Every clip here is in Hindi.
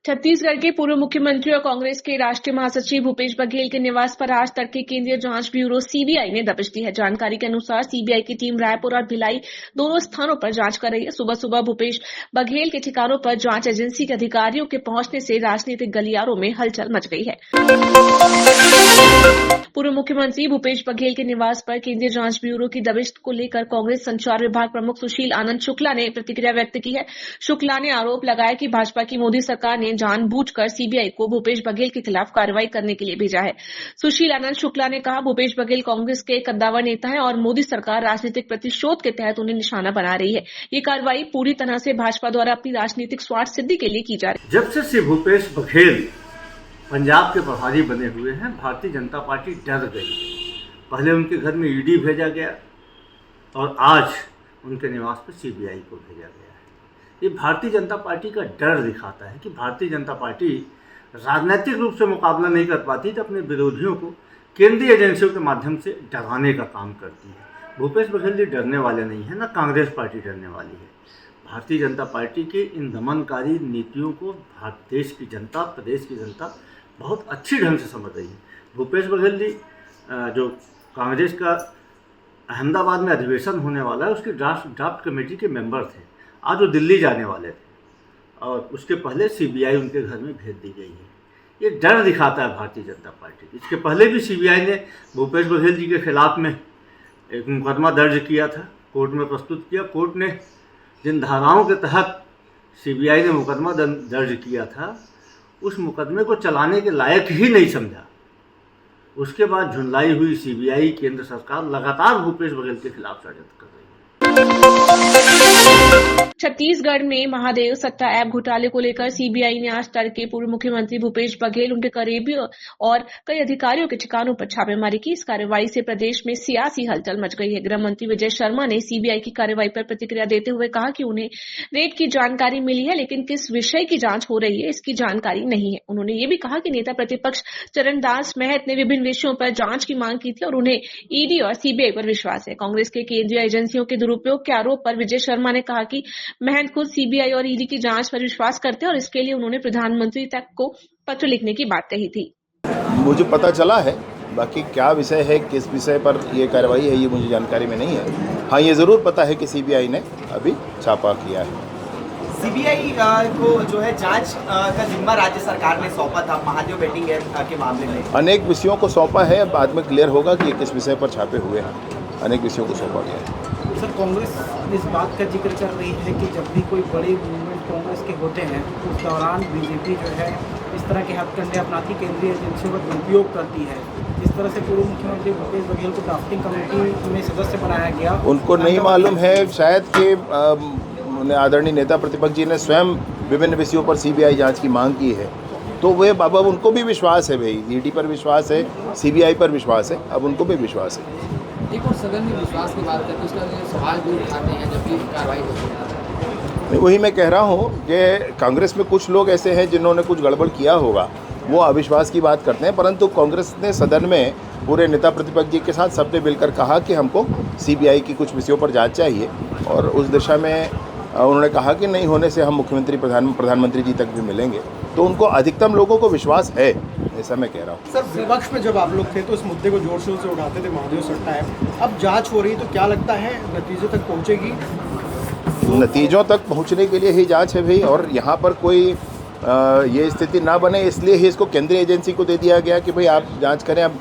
छत्तीसगढ़ के पूर्व मुख्यमंत्री और कांग्रेस के राष्ट्रीय महासचिव भूपेश बघेल के निवास पर आज तड़के केंद्रीय जांच ब्यूरो सीबीआई ने दबिश दी है। जानकारी के अनुसार सीबीआई की टीम रायपुर और भिलाई दोनों स्थानों पर जांच कर रही है। सुबह सुबह भूपेश बघेल के ठिकानों पर जांच एजेंसी के अधिकारियों के पहुंचने से राजनीतिक गलियारों में हलचल मच गई है। पूर्व मुख्यमंत्री भूपेश बघेल के निवास पर केंद्रीय जांच ब्यूरो की दबिश को लेकर कांग्रेस संचार विभाग प्रमुख सुशील आनंद शुक्ला ने प्रतिक्रिया व्यक्त की है। शुक्ला ने आरोप लगाया कि भाजपा की मोदी सरकार ने जानबूझकर सीबीआई को भूपेश बघेल के खिलाफ कार्रवाई करने के लिए भेजा है। सुशील आनंद शुक्ला ने कहा, भूपेश बघेल कांग्रेस के कद्दावर नेता है और मोदी सरकार राजनीतिक प्रतिशोध के तहत उन्हें निशाना बना रही है। ये कार्रवाई पूरी तरह से भाजपा द्वारा अपनी राजनीतिक स्वार्थ सिद्धि के लिए की जा रही है। जब से श्री भूपेश बघेल पंजाब के प्रभारी बने हुए हैं, भारतीय जनता पार्टी डर गई। पहले उनके घर में ईडी भेजा गया और आज उनके निवास पर सीबीआई को भेजा गया है। ये भारतीय जनता पार्टी का डर दिखाता है कि भारतीय जनता पार्टी राजनीतिक रूप से मुकाबला नहीं कर पाती तो अपने विरोधियों को केंद्रीय एजेंसियों के माध्यम से डराने का काम करती है। भूपेश बघेल जी डरने वाले नहीं हैं, ना कांग्रेस पार्टी डरने वाली है। भारतीय जनता पार्टी के इन दमनकारी नीतियों को देश की जनता, प्रदेश की जनता बहुत अच्छी ढंग से समझ रही है। भूपेश बघेल जी जो कांग्रेस का अहमदाबाद में अधिवेशन होने वाला है, उसकी ड्राफ्ट कमेटी के मेंबर थे। आज वो दिल्ली जाने वाले थे और उसके पहले सीबीआई उनके घर में भेज दी गई है। ये डर दिखाता है भारतीय जनता पार्टी। इसके पहले भी सीबीआई ने भूपेश बघेल जी के खिलाफ में एक मुकदमा दर्ज किया था, कोर्ट में प्रस्तुत किया। कोर्ट ने जिन धाराओं के तहत सीबीआई ने मुकदमा दर्ज किया था, उस मुकदमे को चलाने के लायक ही नहीं समझा। उसके बाद झुंडलाई हुई सीबीआई, केंद्र सरकार लगातार भूपेश बघेल के खिलाफ षड्यंत्र कर रही है। छत्तीसगढ़ में महादेव सट्टा ऐप घोटाले को लेकर सीबीआई ने आज तड़के पूर्व मुख्यमंत्री भूपेश बघेल, उनके करीबियों और कई अधिकारियों के ठिकानों पर छापेमारी की। इस कार्रवाई से प्रदेश में सियासी हलचल मच गई है। गृह मंत्री विजय शर्मा ने सीबीआई की कार्रवाई पर प्रतिक्रिया देते हुए कहा कि उन्हें रेड की जानकारी मिली है, लेकिन किस विषय की जांच हो रही है इसकी जानकारी नहीं है। उन्होंने ये भी कहा कि नेता प्रतिपक्ष चरणदास महत ने विभिन्न विषयों पर जांच की मांग की थी और उन्हें ईडी और सीबीआई पर विश्वास है। कांग्रेस के केंद्रीय एजेंसियों के दुरुपयोग के आरोप पर विजय शर्मा ने कहा कि महंत खुद सीबीआई और ईडी की जांच पर विश्वास करते हैं और इसके लिए उन्होंने प्रधानमंत्री तक को पत्र लिखने की बात कही थी। मुझे पता चला है, बाकी क्या विषय है, किस विषय पर ये कार्रवाई है, ये मुझे जानकारी में नहीं है। हाँ, ये जरूर पता है कि सीबीआई ने अभी छापा किया है। सीबीआई को जो है जांच का जिम्मा राज्य सरकार ने सौंपा था महादेव बेटिंग ऐप के मामले में। अनेक विषयों को सौंपा है, बाद में क्लियर होगा कि किस विषय पर छापे हुए हैं। अनेक विषयों को सौंपा गया है। सर, कांग्रेस इस बात का जिक्र कर रही है कि जब भी कोई बड़े मूवमेंट कांग्रेस के होते हैं उस दौरान बीजेपी जो है इस तरह के हथकंडे अपनाती, केंद्रीय एजेंसियों का दुरुपयोग करती है। इस तरह से पूर्व मुख्यमंत्री भूपेश बघेल को ड्राफ्टिंग कमेटी में सदस्य बनाया गया। उनको नहीं मालूम है शायद कि आदरणीय नेता प्रतिपक्ष जी ने स्वयं विभिन्न विषयों पर सीबीआई जांच की मांग की है, तो वे बाबा उनको भी विश्वास है, भाई ईडी पर विश्वास है, सीबीआई पर विश्वास है, अब उनको भी विश्वास है। एक और सदन में विश्वास की बात करते हैं, उसका सवाल भी उठाते हैं जबकि कार्रवाई होती है। वही मैं कह रहा हूँ कि कांग्रेस में कुछ लोग ऐसे हैं जिन्होंने कुछ गड़बड़ किया होगा, वो अविश्वास की बात करते हैं, परंतु कांग्रेस ने सदन में पूरे नेता प्रतिपक्ष जी के साथ सबने मिलकर कहा कि हमको सीबीआई की कुछ विषयों पर जांच चाहिए और उस दिशा में उन्होंने कहा कि नहीं होने से हम मुख्यमंत्री प्रधानमंत्री जी तक भी मिलेंगे, तो उनको अधिकतम लोगों को विश्वास है, ऐसा मैं कह रहा हूँ। सर, विपक्ष में जब आप लोग थे तो इस मुद्दे को जोर शोर से उठाते थे, महादेव सट्टा ऐप। अब जांच हो रही तो क्या लगता है नतीजे तक पहुँचेगी? नतीजों तक पहुँचने के लिए ही जांच है भाई, और यहाँ पर कोई ये स्थिति ना बने इसलिए ही इसको केंद्रीय एजेंसी को दे दिया गया कि भाई आप जांच करें। अब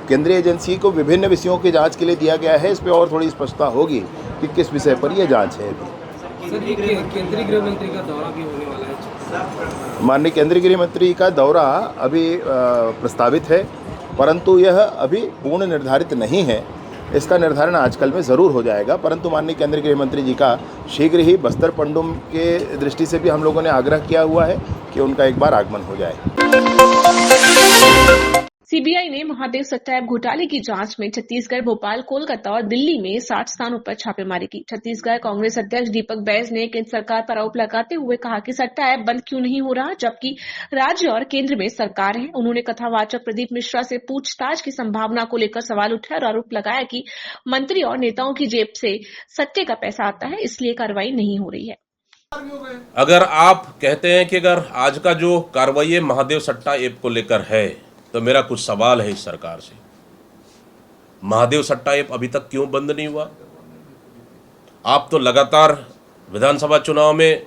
केंद्रीय एजेंसी को विभिन्न विषयों की जांच के लिए दिया गया है, इस पर और थोड़ी स्पष्टता होगी कि किस विषय पर यह जांच है। सर, केंद्रीय गृह मंत्री का दौरा भी होने वाला है। माननीय केंद्रीय गृह मंत्री का दौरा अभी प्रस्तावित है, परंतु यह अभी पूर्ण निर्धारित नहीं है। इसका निर्धारण आजकल में ज़रूर हो जाएगा, परंतु माननीय केंद्रीय गृह मंत्री जी का शीघ्र ही बस्तर पंडुम के दृष्टि से भी हम लोगों ने आग्रह किया हुआ है कि उनका एक बार आगमन हो जाए। सीबीआई ने महादेव सट्टा ऐप घोटाले की जांच में छत्तीसगढ़, भोपाल, कोलकाता और दिल्ली में 60 स्थानों पर छापेमारी की। छत्तीसगढ़ कांग्रेस अध्यक्ष दीपक बैज ने केंद्र सरकार पर आरोप लगाते हुए कहा कि सट्टा ऐप बंद क्यों नहीं हो रहा, जबकि राज्य और केंद्र में सरकार है। उन्होंने कथावाचक प्रदीप मिश्रा से पूछताछ की संभावना को लेकर सवाल उठाया और आरोप लगाया कि मंत्री और नेताओं की जेब से सट्टे का पैसा आता है, इसलिए कार्रवाई नहीं हो रही है। अगर आप कहते हैं कि अगर आज का जो कार्रवाई है महादेव सट्टा ऐप को लेकर है, तो मेरा कुछ सवाल है इस सरकार से। महादेव सट्टा ऐप अभी तक क्यों बंद नहीं हुआ? आप तो लगातार विधानसभा चुनाव में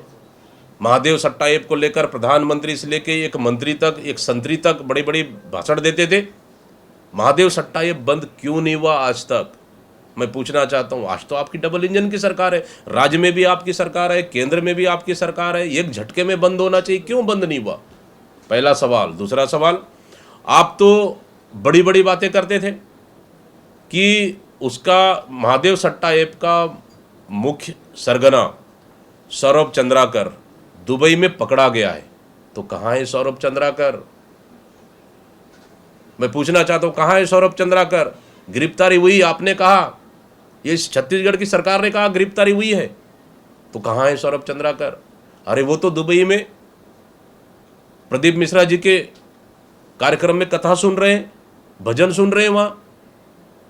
महादेव सट्टा ऐप को लेकर प्रधानमंत्री से लेकर एक मंत्री तक, एक संतरी तक बड़ी बड़ी भाषण देते थे। महादेव सट्टा ऐप बंद क्यों नहीं हुआ आज तक? मैं पूछना चाहता हूं। आज तो आपकी डबल इंजन की सरकार है, राज्य में भी आपकी सरकार है, केंद्र में भी आपकी सरकार है, एक झटके में बंद होना चाहिए, क्यों बंद नहीं हुआ? पहला सवाल। दूसरा सवाल, आप तो बड़ी बड़ी बातें करते थे कि उसका महादेव सट्टा ऐप का मुख्य सरगना सौरभ चंद्राकर दुबई में पकड़ा गया है। तो कहाँ है सौरभ चंद्राकर? मैं पूछना चाहता हूं, कहाँ है सौरभ चंद्राकर? गिरफ्तारी हुई, आपने कहा, ये छत्तीसगढ़ की सरकार ने कहा गिरफ्तारी हुई है, तो कहाँ है सौरभ चंद्राकर? अरे वो तो दुबई में प्रदीप मिश्रा जी के कार्यक्रम में कथा सुन रहे हैं, भजन सुन रहे हैं वहां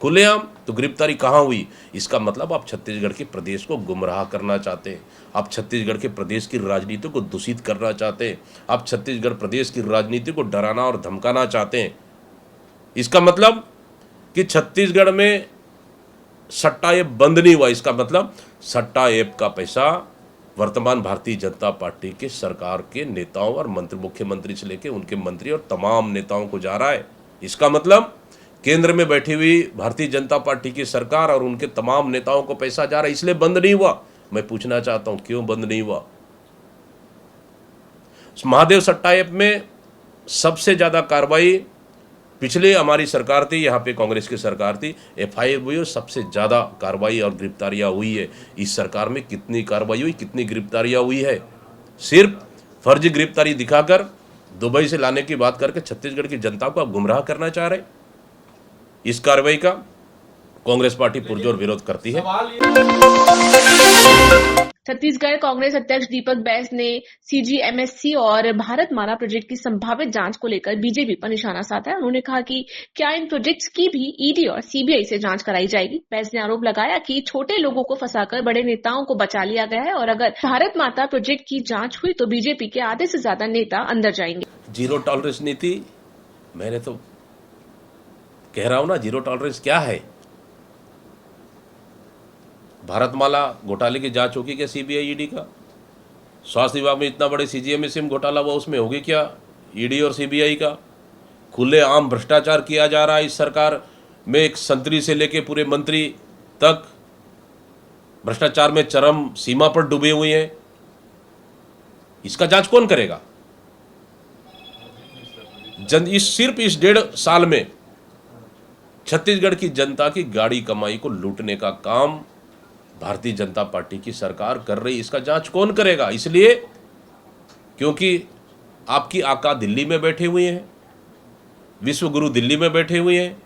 खुलेआम। तो गिरफ्तारी कहाँ हुई? इसका मतलब आप छत्तीसगढ़ के प्रदेश को गुमराह करना चाहते हैं, आप छत्तीसगढ़ के प्रदेश की राजनीति को दूषित करना चाहते हैं, आप छत्तीसगढ़ प्रदेश की राजनीति को डराना और धमकाना चाहते हैं। इसका मतलब कि छत्तीसगढ़ में सट्टा ऐप बंद नहीं हुआ, इसका मतलब सट्टा ऐप का पैसा वर्तमान भारतीय जनता पार्टी के सरकार के नेताओं और मंत्री, मुख्यमंत्री से लेकर उनके मंत्री और तमाम नेताओं को जा रहा है। इसका मतलब केंद्र में बैठी हुई भारतीय जनता पार्टी की सरकार और उनके तमाम नेताओं को पैसा जा रहा है, इसलिए बंद नहीं हुआ। मैं पूछना चाहता हूं, क्यों बंद नहीं हुआ? महादेव सट्टा ऐप में सबसे ज्यादा कार्रवाई पिछले हमारी सरकार थी, यहाँ पे कांग्रेस की सरकार थी, एफआईआर हुई और सबसे ज़्यादा कार्रवाई और गिरफ्तारियाँ हुई है। इस सरकार में कितनी कार्रवाई हुई, कितनी गिरफ्तारियाँ हुई है? सिर्फ फर्जी गिरफ्तारी दिखाकर दुबई से लाने की बात करके छत्तीसगढ़ की जनता को आप गुमराह करना चाह रहे। इस कार्रवाई का कांग्रेस पार्टी पुरजोर विरोध करती है। छत्तीसगढ़ कांग्रेस अध्यक्ष दीपक बैस ने सीजीएमएससी और भारतमाला प्रोजेक्ट की संभावित जांच को लेकर बीजेपी पर निशाना साधा है। उन्होंने कहा कि क्या इन प्रोजेक्ट्स की भी ईडी और सीबीआई से जांच कराई जाएगी। बैस ने आरोप लगाया कि छोटे लोगों को फंसाकर बड़े नेताओं को बचा लिया गया है और अगर भारत माता प्रोजेक्ट की जांच हुई तो बीजेपी के आधे से ज्यादा नेता अंदर जाएंगे। जीरो टॉलरेंस नीति, मैंने तो कह रहा हूं ना, जीरो टॉलरेंस क्या है? भारतमाला घोटाले की जांच होगी क्या सीबीआई ईडी का? स्वास्थ्य विभाग में इतना बड़े सीजीएमएससी में घोटाला हुआ, उसमें होगी क्या ईडी और सीबीआई का? खुले आम भ्रष्टाचार किया जा रहा है इस सरकार में, एक संतरी से लेके पूरे मंत्री तक भ्रष्टाचार में चरम सीमा पर डूबे हुए हैं। इसका जांच कौन करेगा? सिर्फ इस 1.5 साल में छत्तीसगढ़ की जनता की गाड़ी कमाई को लूटने का काम भारतीय जनता पार्टी की सरकार कर रही। इसका जांच कौन करेगा? इसलिए क्योंकि आपकी आका दिल्ली में बैठे हुए हैं, विश्व गुरु दिल्ली में बैठे हुए हैं,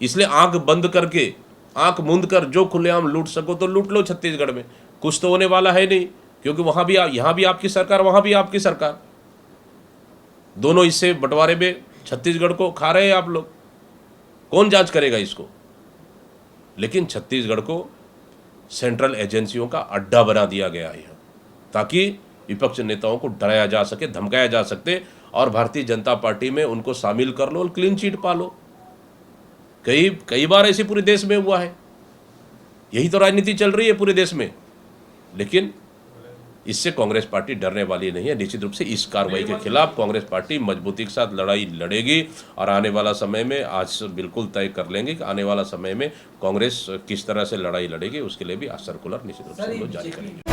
इसलिए आंख बंद करके, आंख मूंद कर जो खुलेआम लूट सको तो लूट लो। छत्तीसगढ़ में कुछ तो होने वाला है नहीं, क्योंकि वहां भी, यहां भी आपकी सरकार, वहां भी आपकी सरकार, दोनों हिस्से बंटवारे में छत्तीसगढ़ को खा रहे हैं आप लोग। कौन जांच करेगा इसको? लेकिन छत्तीसगढ़ को सेंट्रल एजेंसियों का अड्डा बना दिया गया है ताकि विपक्ष नेताओं को डराया जा सके, धमकाया जा सकते और भारतीय जनता पार्टी में उनको शामिल कर लो और क्लीन चिट पा लो। कई बार ऐसे पूरे देश में हुआ है। यही तो राजनीति चल रही है पूरे देश में। लेकिन इससे कांग्रेस पार्टी डरने वाली नहीं है। निश्चित रूप से इस कार्रवाई के खिलाफ कांग्रेस पार्टी मजबूती के साथ लड़ाई लड़ेगी और आने वाला समय में, आज बिल्कुल तय कर लेंगे कि आने वाला समय में कांग्रेस किस तरह से लड़ाई लड़ेगी, उसके लिए भी आज सर्कुलर निश्चित रूप से जारी करेंगे।